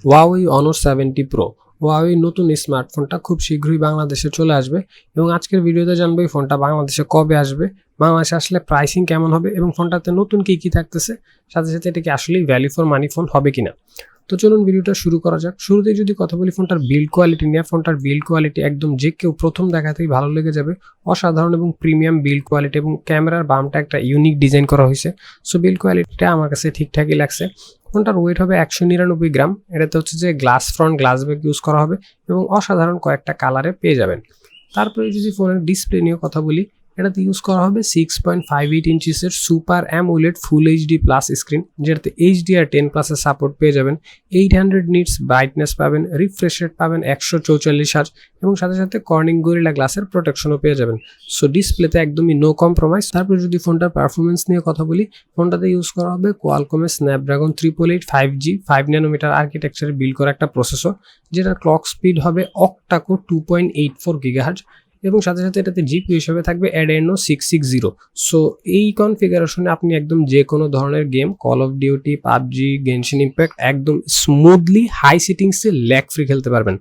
Huawei Honor 70 Pro Huawei নতুন স্মার্টফোনটা খুব শীঘ্রই বাংলাদেশে চলে আসবে এবং আজকের ভিডিওতে জানবো এই ফোনটা বাংলাদেশে কবে আসবে, বাংলাদেশে আসলে প্রাইসিং কেমন হবে এবং ফোনটাতে নতুন কি থাকতেছে, সাথে সাথে এটা কি আসলেই ভ্যালু ফর মানি ফোন হবে কিনা। তো চলুন ভিডিওটা শুরু করা যাক। শুরুতেই যদি কথা বলি ফোনটার বিল্ড কোয়ালিটি নিয়ে, ফোনটার বিল্ড কোয়ালিটি একদম যে কেউ প্রথম দেখাতেই ভালো লেগে যাবে। অসাধারণ এবং প্রিমিয়াম বিল্ড কোয়ালিটি এবং ক্যামেরার বামটা একটা ইউনিক ডিজাইন করা হয়েছে। সো বিল্ড কোয়ালিটিটা আমার কাছে ঠিকঠাকই লাগছে। ফোনটার ওয়েট হবে 199 গ্রাম। এটাতে হচ্ছে যে glass front glass back use করা হবে এবং অসাধারণ কয়েকটা কালারে পেয়ে যাবেন। তারপরে যদি ফোনের ডিসপ্লে নিয়ে কথা বলি, এটাতে ইউজ করা হবে 6.58 ইঞ্চিসের super AMOLED full HD plus screen, যেটাতে HDR10+ এর সাপোর্ট পেয়ে যাবেন। 800 নিটস ব্রাইটনেস পাবেন, রিফ্রেশ রেট পাবেন 144 হার্জ এবং সাথে সাথে কর্নিং গরিলা গ্লাসের প্রোটেকশনও পেয়ে যাবেন। সো ডিসপ্লেতে একদমই নো কম্প্রোমাইজ। তারপরে যদি ফোনটার পারফরমেন্স নিয়ে কথা বলি, ফোনটাতে ইউজ করা হবে কোয়ালকমের স্ন্যাপড্রাগন 888 5G 5 ন্যানোমিটার আর্কিটেকচারে বিল্ড করা একটা প্রসেসর, যেটার ক্লক স্পিড হবে অক্টাকোর 2.84 গিগাহার্জ এবং সাথে সাথে এটাতে জিপি হিসেবে থাকবে Adreno 660। সো এই কনফিগারেশনে আপনি একদম যে কোনো ধরনের game, call of duty, PUBG, Genshin impact একদম স্মুথলি হাই সেটিংসে ল্যাগ ফ্রি খেলতে পারবেন।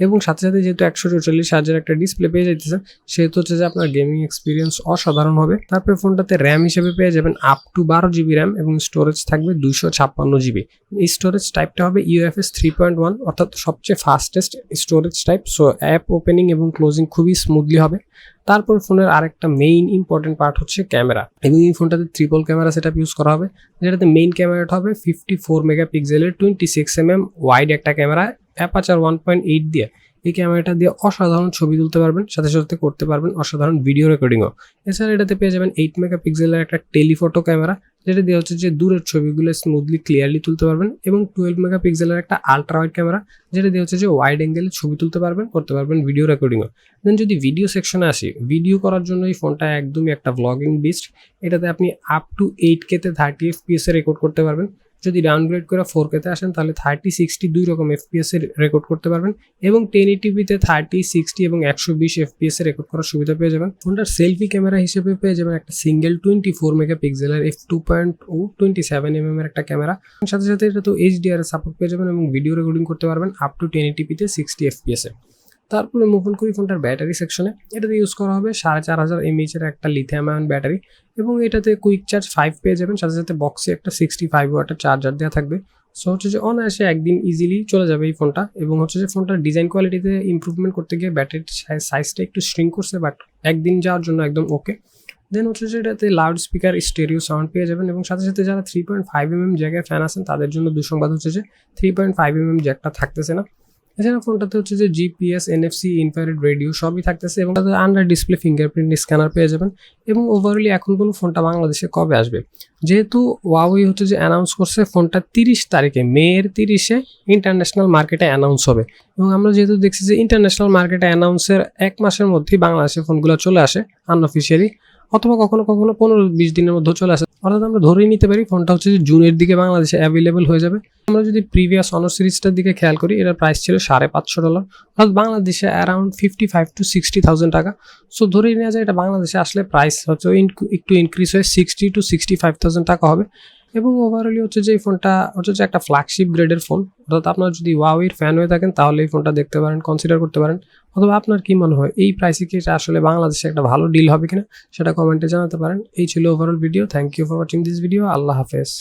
এবং সাথে সাথে যেহেতু 144 হার্জের একটা ডিসপ্লে পেয়ে যাইতেছেন, সেহেতু হচ্ছে যে আপনার গেমিং এক্সপিরিয়েন্স অসাধারণ হবে। তারপরে ফোনটাতে র্যাম হিসেবে পেয়ে যাবেন আপ টু 12 জিবি র্যাম এবং স্টোরেজ থাকবে 256 জিবি। এই স্টোরেজ টাইপটা হবে UFS 3.1, অর্থাৎ সবচেয়ে fastest storage type. So app opening এবং ক্লোজিং খুবই স্মুথলি হবে। তারপর ফোনের আরেকটা মেইন ইম্পর্টেন্ট পার্ট হচ্ছে ক্যামেরা, এবং এই ফোনটাতে ট্রিপল ক্যামেরা সেটআপ ইউজ করা হবে, যেটাতে মেইন ক্যামেরাটা হবে 54 মেগাপিক্সেলের 26mm ওয়াইড একটা ক্যামেরা অ্যাপাচার 1.8 দিয়ে। এই ক্যামেরাটা দিয়ে অসাধারণ ছবি তুলতে পারবেন, সাথে সাথে করতে পারবেন অসাধারণ ভিডিও রেকর্ডিংও। এছাড়া এটাতে পেয়ে যাবেন 8 মেগাপিক্সেলের একটা টেলিফটো ক্যামেরা, যেটা দিয়ে হচ্ছে যে দূরের ছবিগুলো স্মুথলি ক্লিয়ারলি তুলতে পারবেন, এবং 12 মেগাপিক্সেলের একটা আলট্রা ওয়াইড ক্যামেরা, যেটা দিয়ে হচ্ছে যে ওয়াইড অ্যাঙ্গেলে ছবি তুলতে পারবেন, করতে পারবেন ভিডিও রেকর্ডিংও। দেন যদি ভিডিও সেকশনে আসি, ভিডিও করার জন্য এই ফোনটা একদমই একটা ব্লগিং বিস্ট। এটাতে আপনি আপ টু 8K তে 30 FPS এ রেকর্ড করতে পারবেন। যদি ডাউনগ্রেড করে 4K তে আসেন তাহলে 30, 60 দুই রকম FPS এ রেকর্ড করতে পারবেন, এবং 1080p তে 30, 60 এবং 120 FPS এ রেকর্ড করার সুবিধা পেয়ে যাবেন। ফোনটার সেলফি ক্যামেরা হিসেবে পেয়ে যাবেন একটা সিঙ্গেল 24 মেগাপিক্সেলের f2.27mm এর একটা ক্যামেরা। সাথে সাথে এটা তো HDR এর সাপোর্ট পেয়ে যাবেন এবং ভিডিও রেকর্ডিং করতে পারবেন আপ টু 1080p তে 60 FPS এ। তারপরে মুভ অন করি ফোনটার ব্যাটারি সেকশনে। এটাতে ইউজ করা হবে 4500 mAh এর একটা লিথিয়াম আয়ন ব্যাটারি, এবং এটাতে কুইক চার্জ 5 পেয়ে যাবেন। সাথে সাথে বক্সে একটা 65 ওয়াটের চার্জার দেওয়া থাকবে। সো হচ্ছে যে অনায়াসে একদিন ইজিলি চলে যাবে এই ফোনটা। এবং হচ্ছে যে ফোনটার ডিজাইন কোয়ালিটিতে ইমপ্রুভমেন্ট করতে গিয়ে ব্যাটারির সাইজটা একটু শ্রিঙ্ক করছে, বাট একদিন যাওয়ার জন্য একদম ওকে। দেন হচ্ছে যে এটাতে লাউড স্পিকার স্টেরিও সাউন্ড পেয়ে যাবেন, এবং সাথে সাথে যারা 3.5mm জায়গায় ফ্যান আছেন তাদের জন্য দুঃসংবাদ হচ্ছে যে 3.5mm জ্যাকটা থাকতেছে না। এছাড়া ফোনটাতে হচ্ছে যে GPS, NFC, ইনফ্রারেড রেডিও সবই থাকতেছে, এবং তাদের আন্ডার ডিসপ্লে ফিঙ্গারপ্রিন্ট স্ক্যানার পেয়ে যাবেন। এবং ওভারঅলি এখন বলুন ফোনটা বাংলাদেশে কবে আসবে। যেহেতু Huawei হচ্ছে যে অ্যানাউন্স করছে ফোনটা 30 তারিখে, মের 30-এ ইন্টারন্যাশনাল মার্কেটে অ্যানাউন্স হবে, এবং আমরা যেহেতু দেখছি যে ইন্টারন্যাশনাল মার্কেটে অ্যানাউন্সের 1 মাসের মধ্যেই বাংলাদেশে ফোনগুলো চলে আসে আনঅফিসিয়ালি, অথবা কখনো কখনো 15-20 দিনের মধ্যে চলে আসে। অর্থাৎ আমরা ধরেই নিতে পারি ফোনটা হচ্ছে যে জুনের দিকে বাংলাদেশে অ্যাভেলেবল হয়ে যাবে। আমরা যদি প্রিভিয়াস অনার সিরিজটার দিকে খেয়াল করি, এটার প্রাইস ছিল $550, অর্থাৎ বাংলাদেশে অ্যারাউন্ড 55 to 60,000 টাকা। সো ধরেই নেওয়া যায় এটা বাংলাদেশে আসলে প্রাইস হচ্ছে একটু ইনক্রিজ হয়ে 60 to 65,000 টাকা হবে। এবং ওভারঅলি হচ্ছে যে এই ফোনটা হচ্ছে যে একটা ফ্ল্যাগশিপ গ্রেডের ফোন, অর্থাৎ আপনারা যদি Huawei ফ্যান হয়ে থাকেন তাহলে এই ফোনটা দেখতে পারেন, কনসিডার করতে পারেন। অথবা আপনার কি মনে হয় এই প্রাইসে কি এটা আসলে বাংলাদেশে একটা ভালো ডিল হবে কিনা, সেটা কমেন্টে জানাতে পারেন। এই ছিল overall video. Thank you for watching this video. আল্লাহ হাফেজ।